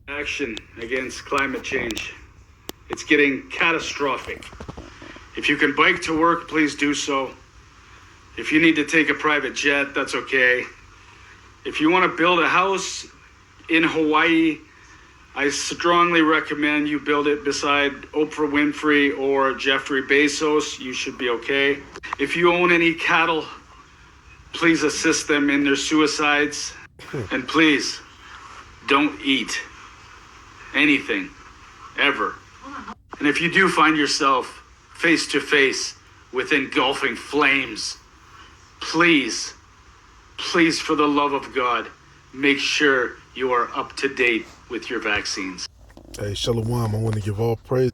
Action against climate change. It's getting catastrophic. If you can bike to work, please do so. If you need to take a private jet, that's okay. If you want to build a house in Hawaii, I strongly recommend you build it beside Oprah Winfrey or Jeffrey Bezos. You should be okay. If you own any cattle, please assist them in their suicides. And please, don't eat anything, ever. And if you do find yourself face to face with engulfing flames, please, for the love of God, make sure you are up to date with your vaccines. Hey, Shalom, I want to give all praise.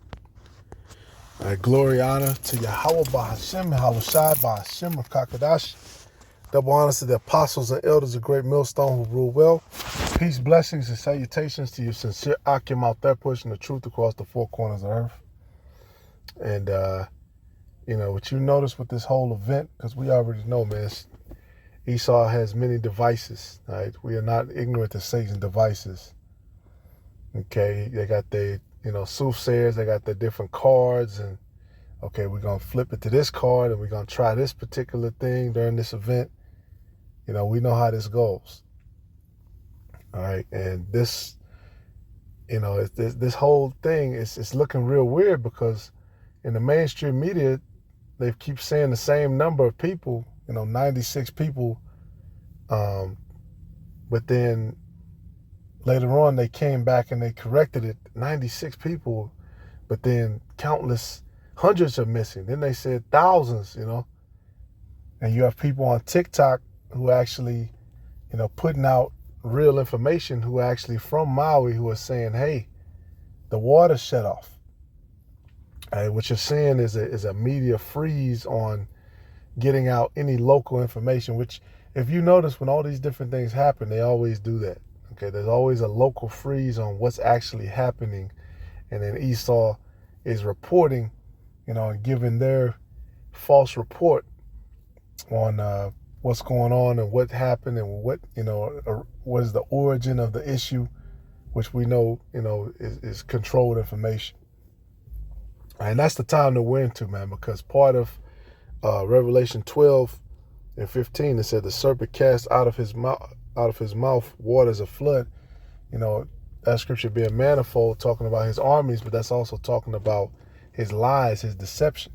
Glory, honor to Yahweh Bahashem, Yahweh Shai Bahashem of Kakadash. Double honors to the apostles and elders of Great Millstone who rule well. Peace, blessings, and salutations to your sincere Akim out there pushing the truth across the four corners of earth. And, what you notice with this whole event, because we already know, man, Esau has many devices, right? We are not ignorant to Satan's devices. Okay, they got their, soothsayers, they got their different cards, and okay, we're going to flip it to this card, and we're going to try this particular thing during this event. We know how this goes. All right, and this, this whole thing is looking real weird because in the mainstream media, they keep saying the same number of people, 96 people, but then later on they came back and they corrected it, 96 people, but then countless hundreds are missing. Then they said thousands, and you have people on TikTok who actually, putting out real information, who are actually from Maui, who are saying, hey, the water shut off. What you're seeing is a media freeze on getting out any local information, which if you notice when all these different things happen, they always do that. Okay, there's always a local freeze on what's actually happening. And then Esau is reporting, and giving their false report on what's going on and what happened and what is the origin of the issue, which we know, is controlled information. And that's the time that we're into, man, because part of Revelation 12 and 15, it said the serpent cast out of his mouth waters of flood. That scripture being manifold, talking about his armies, but that's also talking about his lies, his deception.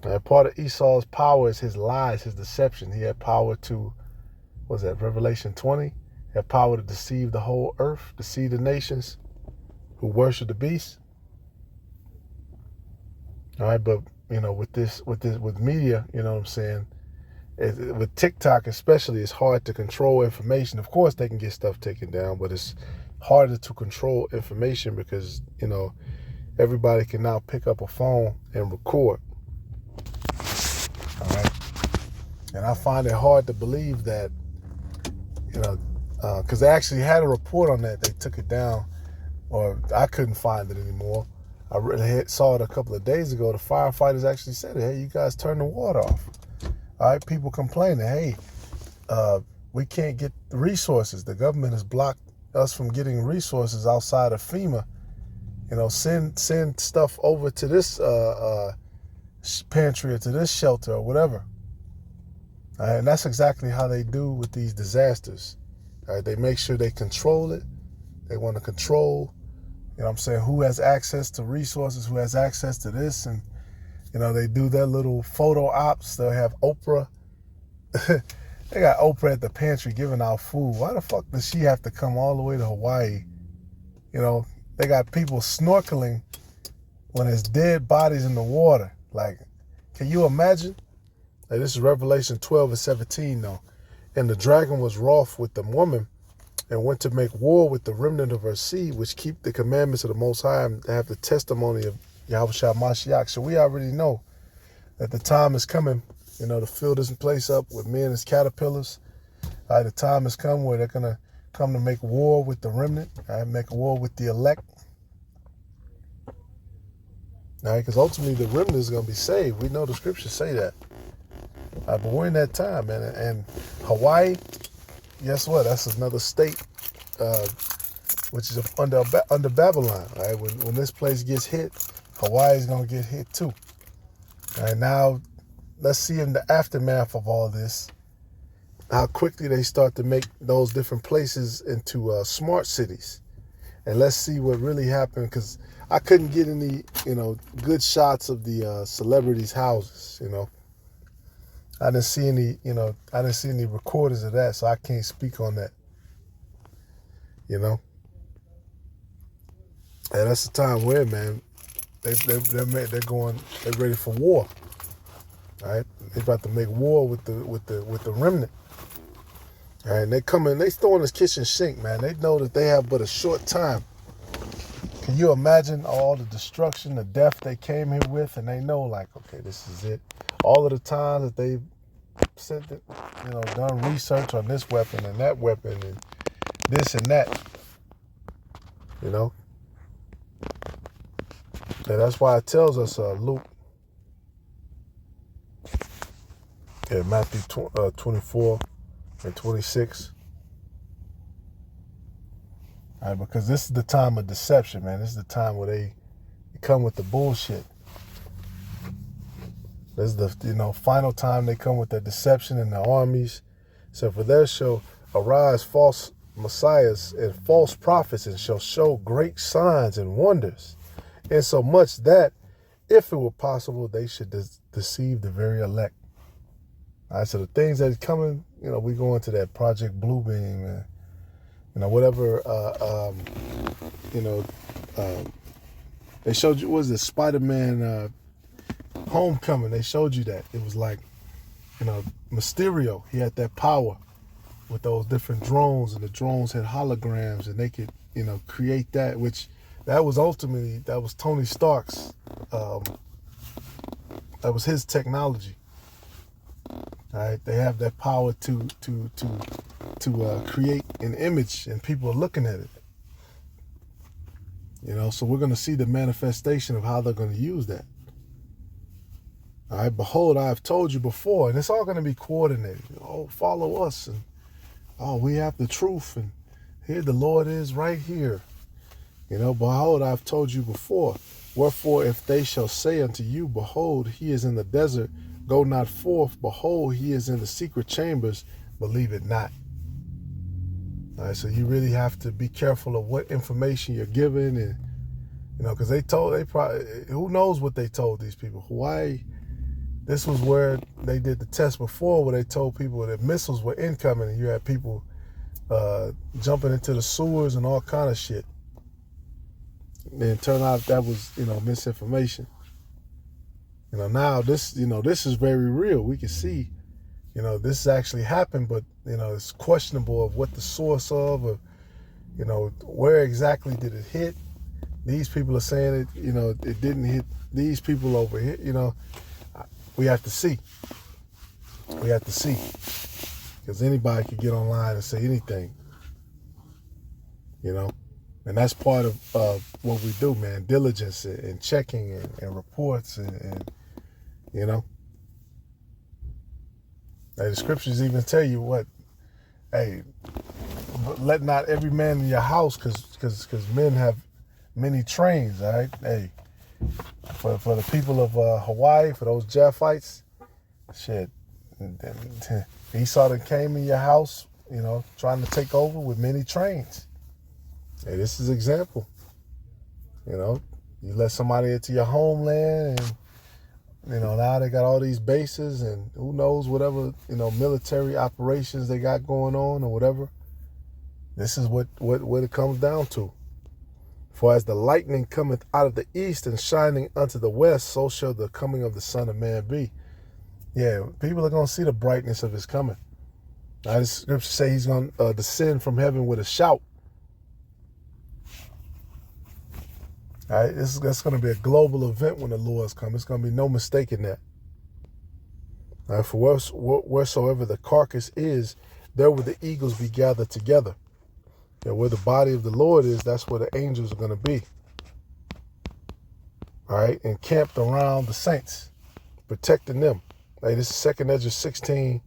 And part of Esau's power is his lies, his deception. He had power to, Revelation 20? He had power to deceive the whole earth, deceive the nations who worship the beast. All right, but with media, what I'm saying, with TikTok especially, it's hard to control information. Of course, they can get stuff taken down, but it's harder to control information because everybody can now pick up a phone and record. All right, and I find it hard to believe that, because they actually had a report on that. They took it down, or I couldn't find it anymore. I really saw it a couple of days ago. The firefighters actually said, hey, you guys turn the water off. All right, people complaining, hey, we can't get the resources. The government has blocked us from getting resources outside of FEMA. Send stuff over to this pantry or to this shelter or whatever. All right, and that's exactly how they do with these disasters. All right, they make sure they control it. They want to control, who has access to resources, who has access to this. And, they do their little photo ops. They'll have Oprah. They got Oprah at the pantry giving out food. Why the fuck does she have to come all the way to Hawaii? They got people snorkeling when there's dead bodies in the water. Like, can you imagine? Like, this is Revelation 12 and 17, though. And the dragon was wroth with the woman and went to make war with the remnant of her seed, which keep the commandments of the Most High and have the testimony of Yahushua Mashiach. So we already know that the time is coming, to fill this place up with men as caterpillars. All right, the time has come where they're going to come to make war with the remnant, all right, make war with the elect. All right, because ultimately the remnant is going to be saved. We know the scriptures say that. But we're in that time, man. And Hawaii, guess what? That's another state which is under Babylon. All right, when this place gets hit, Hawaii is gonna get hit too. All right, now let's see in the aftermath of all this how quickly they start to make those different places into smart cities, and let's see what really happened. Because I couldn't get any, good shots of the celebrities' houses. I didn't see any recordings of that, so I can't speak on that. And that's the time we're in, man. They're ready for war. All right, they about to make war with the remnant. All right, and they throwing this kitchen sink, man. They know that they have but a short time. Can you imagine all the destruction, the death they came here with, and they know, like, okay, this is it. All of the times that they've sent it, done research on this weapon and that weapon and this and that. And that's why it tells us, Luke, Matthew 24 and 26. All right, because this is the time of deception, man. This is the time where they come with the bullshit. This is the final time they come with the deception in the armies. So for there shall arise false messiahs and false prophets, and shall show great signs and wonders, insomuch that, if it were possible, they should deceive the very elect. All right, so the things that are coming, we go into that Project Bluebeam, and whatever, they showed you, what was it, Spider-Man Homecoming? They showed you that. It was like, Mysterio, he had that power with those different drones, and the drones had holograms, and they could, create that, which that was Tony Stark's, that was his technology. All right, they have that power to create an image, and people are looking at it. So we're going to see the manifestation of how they're going to use that. All right, behold, I have told you before, and it's all going to be coordinated. Oh, follow us, and we have the truth, and here the Lord is right here. Behold, I have told you before. Wherefore, if they shall say unto you, behold, he is in the desert, go not forth. Behold, he is in the secret chambers, believe it not. All right, so you really have to be careful of what information you're giving, and because who knows what they told these people. Hawaii, this was where they did the test before, where they told people that missiles were incoming, and you had people jumping into the sewers and all kind of shit. And it turned out that was, misinformation. Now this is very real. We can see, this actually happened, but, it's questionable of what the source of, or, where exactly did it hit. These people are saying it, it didn't hit these people over here, we have to see. We have to see. Because anybody could get online and say anything, And that's part of what we do, man. Diligence and checking and reports and Hey, the scriptures even tell you what, hey, let not every man in your house, because men have many trains, all right? Hey, for the people of Hawaii, for those Japhites, shit, Esau that came in your house, trying to take over with many trains. Hey, this is an example. You let somebody into your homeland, and now they got all these bases, and who knows whatever, military operations they got going on or whatever. This is what it comes down to. For as the lightning cometh out of the east and shining unto the west, so shall the coming of the Son of Man be. Yeah, people are going to see the brightness of his coming. Now, the scripture say he's going to descend from heaven with a shout. All right, that's going to be a global event when the Lord's come. It's going to be no mistaking that. All right, for wheresoever the carcass is, there will the eagles be gathered together. And where the body of the Lord is, that's where the angels are going to be. All right, encamped around the saints, protecting them. Hey, this is 2 Ezra 16,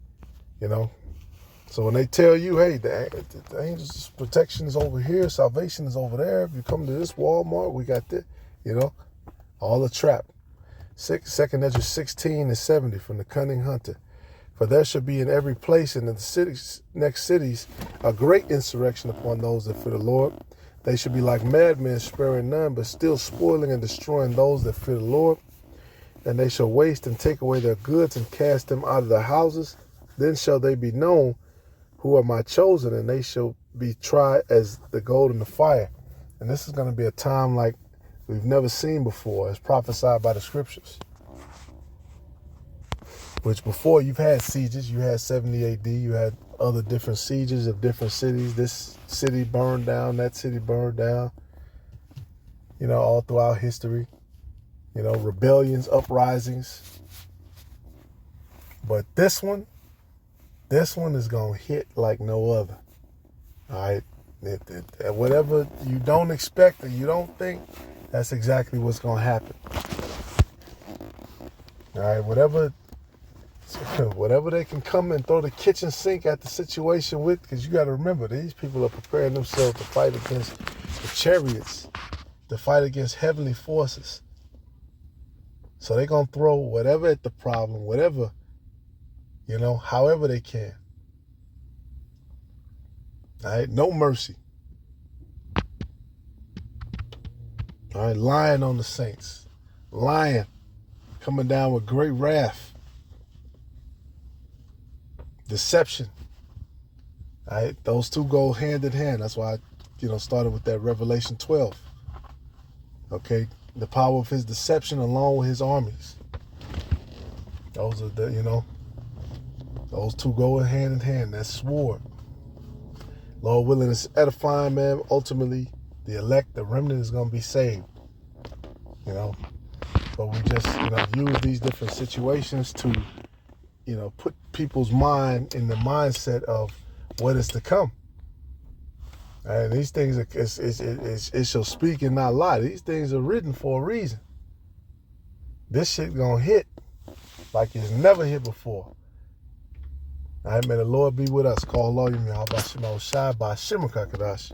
So when they tell you, hey, the angels' protection is over here, salvation is over there. If you come to this Walmart, we got this, all a trap. 2 Ezra 16:70 from the cunning hunter. For there shall be in every place and in the cities, next cities, a great insurrection upon those that fear the Lord. They shall be like madmen, sparing none, but still spoiling and destroying those that fear the Lord. And they shall waste and take away their goods and cast them out of their houses. Then shall they be known who are my chosen, and they shall be tried as the gold in the fire. And this is going to be a time like we've never seen before, as prophesied by the scriptures. Which before you've had sieges, you had 70 AD, you had other different sieges of different cities. This city burned down, that city burned down, all throughout history. Rebellions, uprisings. But this one is going to hit like no other. All right? Whatever you don't expect or you don't think, that's exactly what's going to happen. All right? Whatever they can come and throw the kitchen sink at the situation with, because you got to remember, these people are preparing themselves to fight against the chariots, to fight against heavenly forces. So they're going to throw whatever at the problem, whatever, however they can. All right, no mercy. All right, lying on the saints. Lying, coming down with great wrath. Deception. All right, those two go hand in hand. That's why I, started with that Revelation 12. Okay, the power of his deception along with his armies. Those are those two go hand in hand. That's sword. Lord willing, it's edifying, man. Ultimately, the elect, the remnant is going to be saved. But we just, use these different situations to, put people's mind in the mindset of what is to come. And these things, it shall speak and not lie. These things are written for a reason. This shit gonna hit like it's never hit before. All right, may the Lord be with us. Call Lord Yahweh Shai by Shimon Kakadash.